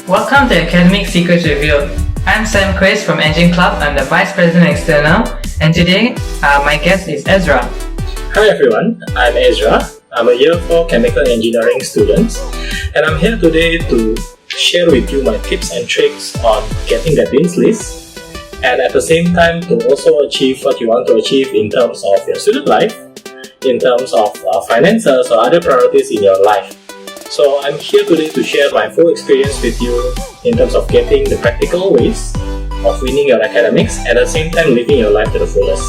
Welcome to Academic Secrets Revealed. I'm Sam Chris from Engine Club. I'm the Vice President External, and today my guest is Ezra. Hi everyone, I'm Ezra. I'm a Year 4 Chemical Engineering student, and I'm here today to share with you my tips and tricks on getting that dean's list, and at the same time to also achieve what you want to achieve in terms of your student life, in terms of finances or other priorities in your life. So I'm here today to share my full experience with you in terms of getting the practical ways of winning your academics, at the same time living your life to the fullest.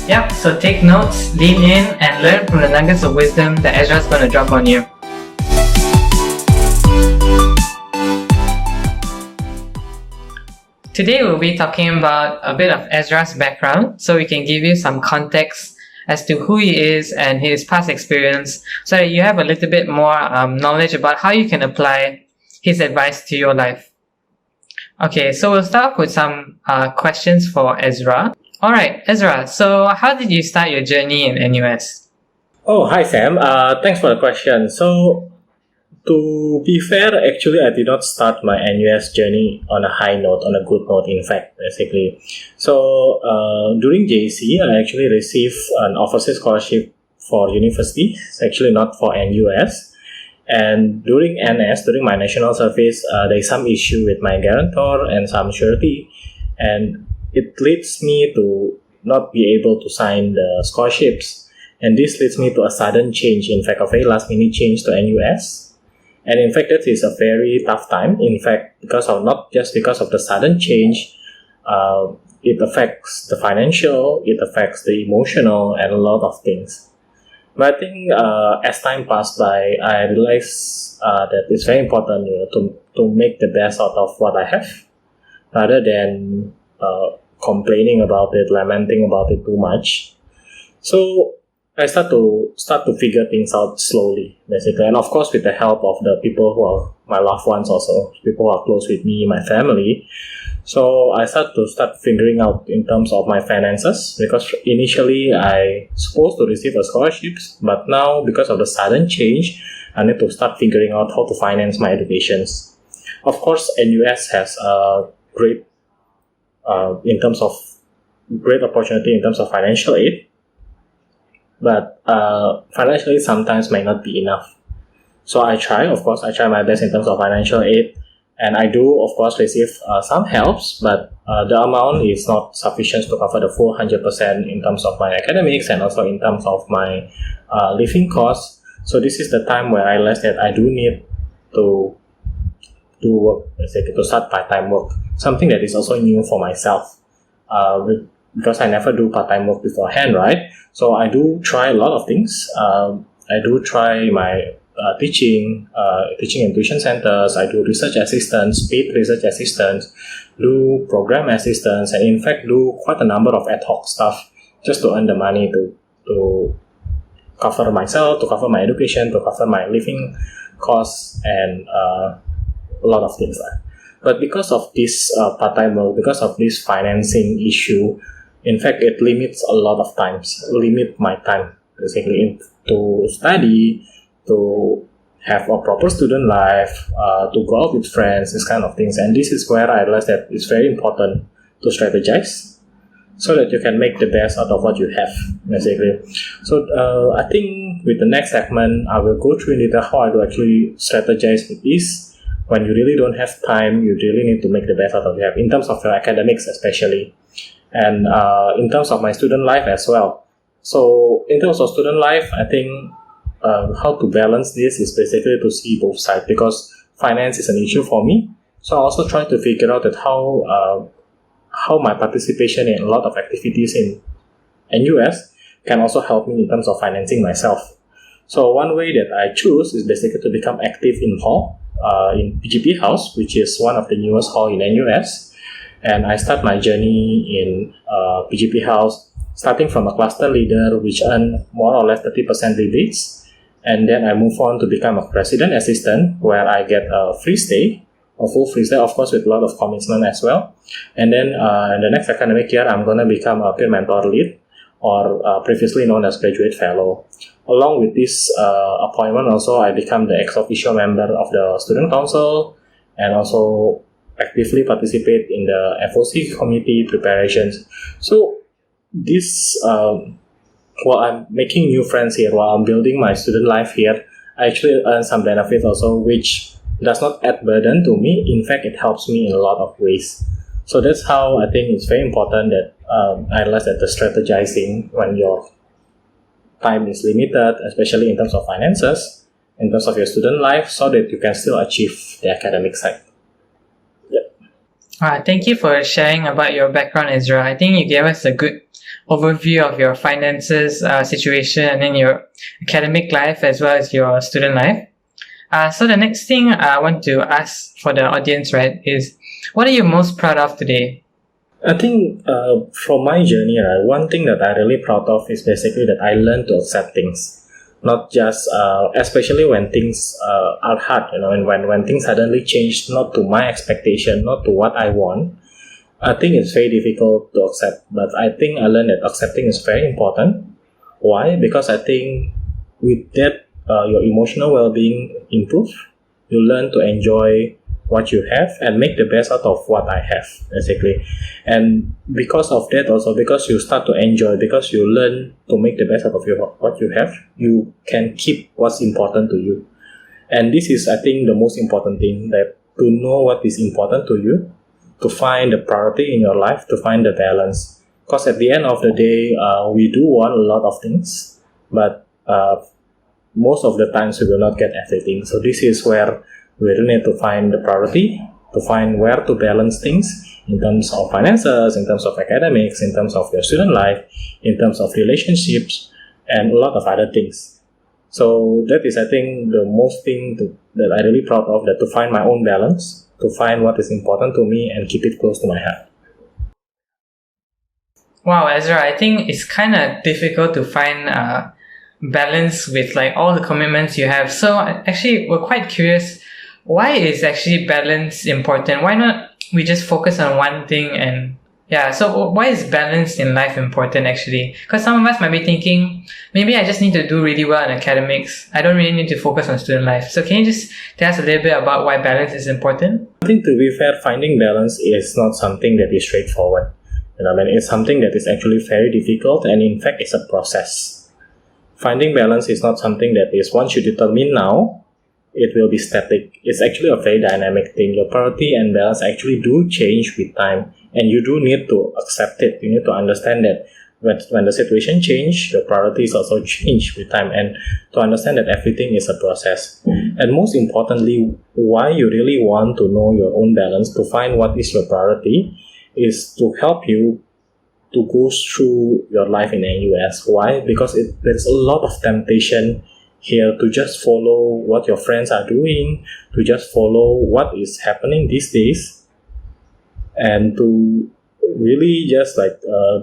Yep, so take notes, lean in, and learn from the nuggets of wisdom that Ezra's going to drop on you. Today we'll be talking about a bit of Ezra's background, so we can give you some context as to who he is and his past experience, so that you have a little bit more knowledge about how you can apply his advice to your life. Okay, so we'll start off with some questions for Ezra. Alright, Ezra, so how did you start your journey in NUS? Oh, hi Sam. Thanks for the question. So, to be fair, actually I did not start my NUS journey on a high note, on a good note in fact, basically. So, during JC, I actually received an overseas scholarship for university. It's actually not for NUS. And during NS, during my national service, there is some issue with my guarantor and some surety. And it leads me to not be able to sign the scholarships. And this leads me to a sudden change, in fact, a very last minute change to NUS. And in fact, that is a very tough time. In fact, not just because of the sudden change, it affects the financial, it affects the emotional, and a lot of things. But I think as time passed by, I realized that it's very important, to make the best out of what I have, rather than complaining about it, lamenting about it too much. So I start to figure things out slowly, basically, and of course with the help of the people who are my loved ones, also people who are close with me, my family. So I start figuring out in terms of my finances, because initially I supposed to receive a scholarship, but now because of the sudden change, I need to start figuring out how to finance my educations. Of course, NUS has a great great opportunity in terms of financial aid. But financially sometimes may not be enough. So I try my best in terms of financial aid, and I do of course receive some helps, but the amount is not sufficient to cover the full 100% in terms of my academics and also in terms of my living costs. So this is the time where I realized that I do need to work, basically to start part-time work, something that is also new for myself. Because I never do part-time work beforehand, right? So I do try a lot of things. I do try my teaching in tuition centers. I do research assistants, paid research assistants, do program assistants, and in fact do quite a number of ad hoc stuff just to earn the money to cover myself, to cover my education, to cover my living costs, and a lot of things. But because of this part-time work, because of this financing issue, in fact, it limits a lot of times, limit my time, basically, to study, to have a proper student life, to go out with friends, this kind of things. And this is where I realized that it's very important to strategize so that you can make the best out of what you have, basically. So I think with the next segment, I will go through in detail how I do actually strategize with this. When you really don't have time, you really need to make the best out of what you have, in terms of your academics especially. And in terms of my student life as well. So in terms of student life, I think how to balance this is basically to see both sides, because finance is an issue for me. So I also try to figure out that how my participation in a lot of activities in NUS can also help me in terms of financing myself. So one way that I choose is basically to become active in hall, in PGP House, which is one of the newest hall in NUS. And I start my journey in PGP House, starting from a cluster leader, which earned more or less 30% rebates. And then I move on to become a president assistant, where I get a full free stay, of course, with a lot of commitment as well. And then in the next academic year, I'm going to become a peer mentor lead, or previously known as graduate fellow. Along with this appointment, also I become the ex officio member of the student council, and also actively participate in the FOC committee preparations. So this while I'm making new friends here, while I'm building my student life here, I actually earn some benefits also, which does not add burden to me. In fact, it helps me in a lot of ways. So that's how I think it's very important that I realize that the strategizing when your time is limited, especially in terms of finances, in terms of your student life, so that you can still achieve the academic side. Thank you for sharing about your background, Ezra. I think you gave us a good overview of your finances situation and then your academic life as well as your student life. So the next thing I want to ask for the audience, right, is what are you most proud of today? I think from my journey, right, one thing that I'm really proud of is basically that I learned to accept things. Not just, especially when things are hard, and when things suddenly change, not to my expectation, not to what I want. I think it's very difficult to accept, but I think I learned that accepting is very important. Why? Because I think with that, your emotional well-being improves. You learn to enjoy what you have and make the best out of what I have, basically. And because of that also, because you start to enjoy, because you learn to make the best out of what you have, you can keep what's important to you. And this is, I think, the most important thing, that to know what is important to you, to find the priority in your life, to find the balance. Because at the end of the day, we do want a lot of things, but most of the times we will not get everything. So this is where we really need to find the priority, to find where to balance things in terms of finances, in terms of academics, in terms of your student life, in terms of relationships, and a lot of other things. So that is, I think, the most thing that I'm really proud of, that to find my own balance, to find what is important to me and keep it close to my heart. Wow, Ezra, I think it's kind of difficult to find balance with like all the commitments you have. So actually, we're quite curious, why is actually balance important? Why not we just focus on one thing? And yeah, so why is balance in life important actually? Because some of us might be thinking, maybe I just need to do really well in academics. I don't really need to focus on student life. So can you just tell us a little bit about why balance is important? I think, to be fair, finding balance is not something that is straightforward. It's something that is actually very difficult, and in fact, it's a process. Finding balance is not something that is once you determine now, it will be static. It's actually a very dynamic thing. Your priority and balance actually do change with time, and you do need to accept it. You need to understand that when the situation change, your priorities also change with time, and to understand that everything is a process. And most importantly, why you really want to know your own balance, to find what is your priority, is to help you to go through your life in the US. Why? Because there's a lot of temptation here to just follow what your friends are doing, to just follow what is happening these days, and to really just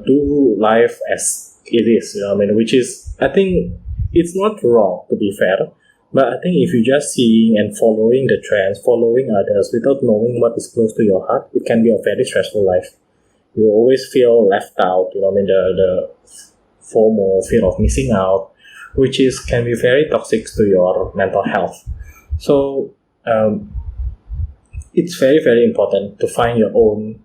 do life as it is. Which is, I think, it's not wrong, to be fair, but I think if you just seeing and following the trends, following others without knowing what is close to your heart, it can be a very stressful life. You always feel left out. The FOMO, fear of missing out, which can be very toxic to your mental health. So it's very, very important to find your own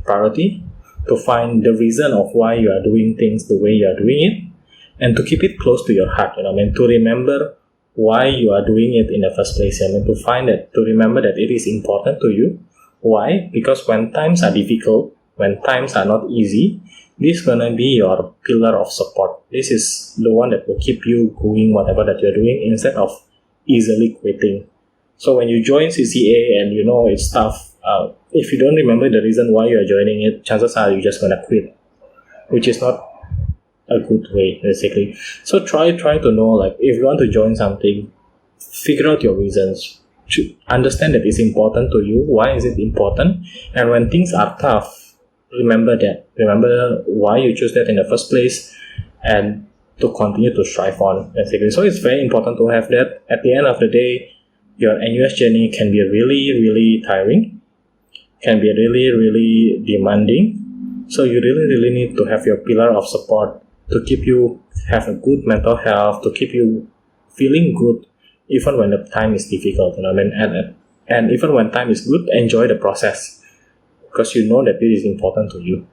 priority, to find the reason of why you are doing things the way you are doing it, and to keep it close to your heart. To remember why you are doing it in the first place. To remember that it is important to you. Why? Because when times are difficult, when times are not easy, this is gonna be your pillar of support. This is the one that will keep you going whatever that you're doing, instead of easily quitting. So when you join CCA and it's tough, if you don't remember the reason why you are joining it, chances are you're just gonna quit, which is not a good way, basically. So try to know, if you want to join something, figure out your reasons. Understand that it's important to you. Why is it important? And when things are tough, remember that. Remember why you chose that in the first place, and to continue to strive on, basically. So it's very important to have that. At the end of the day, your NUS journey can be really, really tiring, can be really, really demanding. So you really, really need to have your pillar of support to keep you have a good mental health, to keep you feeling good even when the time is difficult. And And even when time is good, enjoy the process because you know that it is important to you.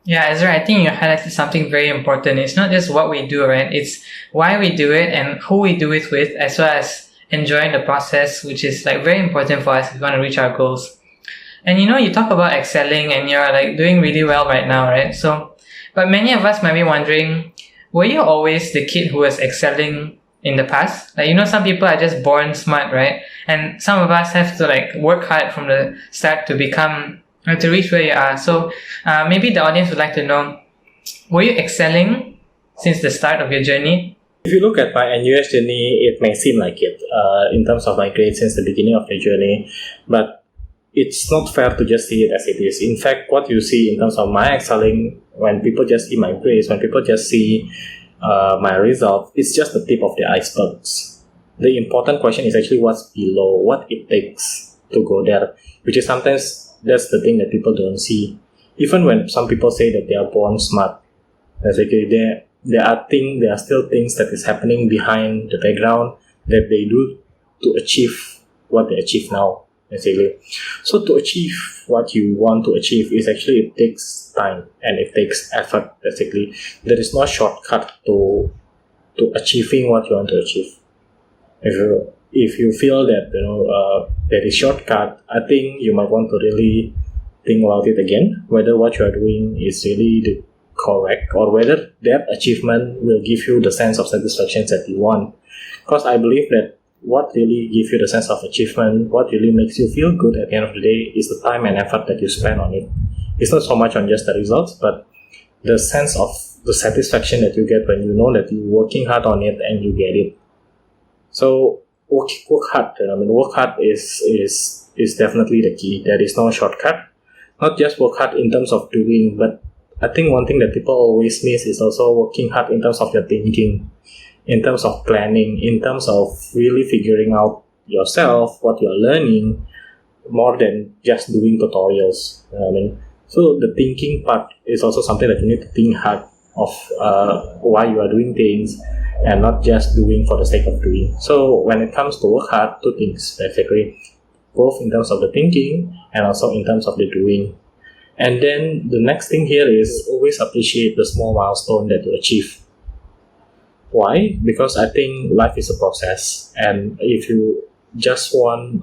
Yeah, Ezra, I think you highlighted something very important. It's not just what we do, right? It's why we do it and who we do it with, as well as enjoying the process, which is like very important for us if we want to reach our goals. And you talk about excelling and you're like doing really well right now, right? So, but many of us might be wondering, were you always the kid who was excelling in the past? Like, some people are just born smart, right? And some of us have to like work hard from the start to become, to reach where you are. So, maybe the audience would like to know, were you excelling since the start of your journey? If you look at my NUS journey, it may seem like it in terms of my grades since the beginning of the journey, but it's not fair to just see it as it is. In fact, what you see in terms of my excelling, when people just see my grades, when people just see my result, it's just the tip of the icebergs. The important question is actually what's below, what it takes to go there, which is sometimes that's the thing that people don't see. Even when some people say that they are born smart, basically there are still things that is happening behind the background that they do to achieve what they achieve now, basically. So to achieve what you want to achieve is actually, it takes time and it takes effort, basically. There is no shortcut to achieving what you want to achieve. If you feel that there is shortcut, I think you might want to really think about it again, whether what you are doing is really the correct or whether that achievement will give you the sense of satisfaction that you want. Because I believe that what really gives you the sense of achievement, what really makes you feel good at the end of the day is the time and effort that you spend on it. It's not so much on just the results, but the sense of the satisfaction that you get when you know that you're working hard on it and you get it. So work hard. Work hard is definitely the key. There is no shortcut. Not just work hard in terms of doing, but I think one thing that people always miss is also working hard in terms of your thinking, in terms of planning, in terms of really figuring out yourself, what you're learning, more than just doing tutorials. So the thinking part is also something that you need to think hard of why you are doing things and not just doing for the sake of doing. So when it comes to work hard, two things basically, both in terms of the thinking and also in terms of the doing. And then the next thing here is always appreciate the small milestone that you achieve. Why? Because I think life is a process, and if you just want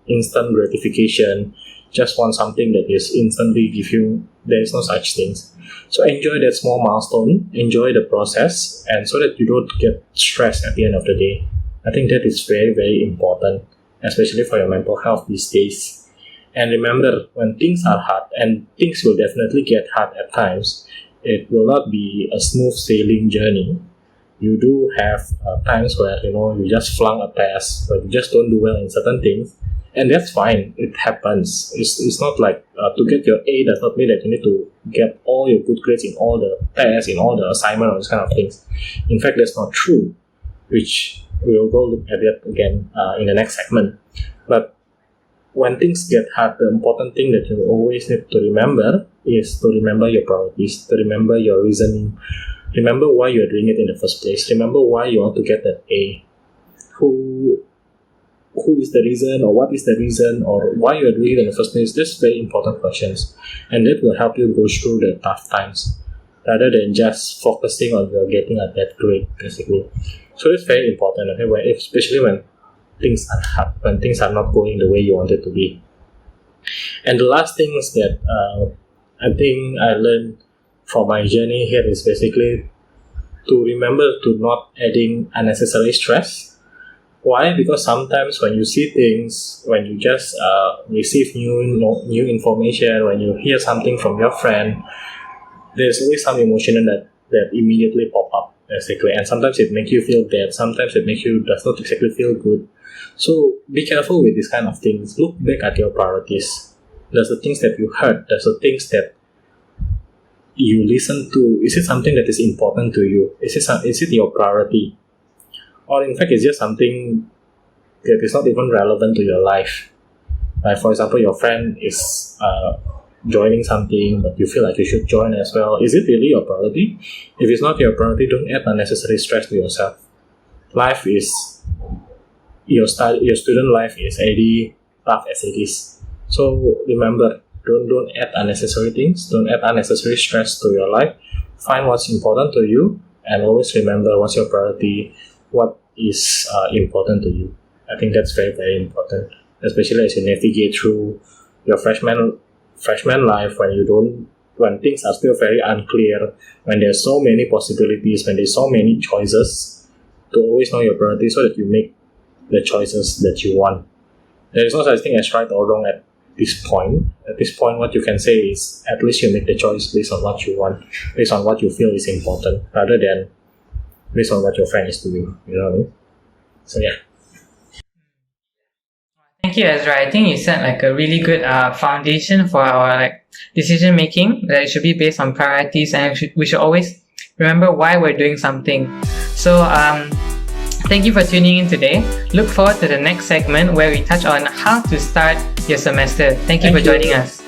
instant gratification, just want something that is instantly give you, there is no such things. So enjoy that small milestone, enjoy the process, and so that you don't get stressed at the end of the day. I think that is very, very important, especially for your mental health these days. And remember, when things are hard, and things will definitely get hard at times, it will not be a smooth sailing journey. You do have times where you just flunk a test, but you just don't do well in certain things, and that's fine. It happens. It's not like to get your A does not mean that you need to get all your good grades in all the tests, in all the assignment, or those kind of things. In fact, that's not true, which we'll go look at it again in the next segment. But when things get hard, the important thing that you always need to remember is to remember your priorities, to remember your reasoning, remember why you're doing it in the first place, remember why you want to get that A, who is the reason, or what is the reason, or why you're doing it in the first place. That's very important questions, and that will help you go through the tough times rather than just focusing on getting a bad grade, basically. So it's very important, okay? Especially when things are hard, when things are not going the way you want it to be. And the last things that I think I learned from my journey here is basically to remember to not adding unnecessary stress. Why? Because sometimes when you see things, when you just receive new information, when you hear something from your friend, there's always some emotion that immediately pop up, basically. And sometimes it makes you feel bad, sometimes it makes you does not exactly feel good. So be careful with these kind of things. Look back at your priorities. Does the things that you heard, does the things that you listen to, is it something that is important to you? Is it your priority? Or in fact, it's just something that is not even relevant to your life. Like for example, your friend is joining something, but you feel like you should join as well. Is it really your priority? If it's not your priority, don't add unnecessary stress to yourself. Life is your student life is already tough as it is. So remember, don't add unnecessary things. Don't add unnecessary stress to your life. Find what's important to you, and always remember what's your priority, what is important to you. I think that's very, very important, especially as you navigate through your freshman life, when things are still very unclear, when there's so many possibilities, when there's so many choices. To always know your priority so that you make the choices that you want. There is no such thing as right or wrong at this point. At this point, what you can say is at least you make the choice based on what you want, based on what you feel is important, rather than based on what your friend is doing. You know what I mean? So yeah. Thank you, Ezra. I think you set like a really good foundation for our decision making. That it should be based on priorities, and we should always remember why we're doing something. So thank you for tuning in today. Look forward to the next segment where we touch on how to start your semester. Thank you for joining us.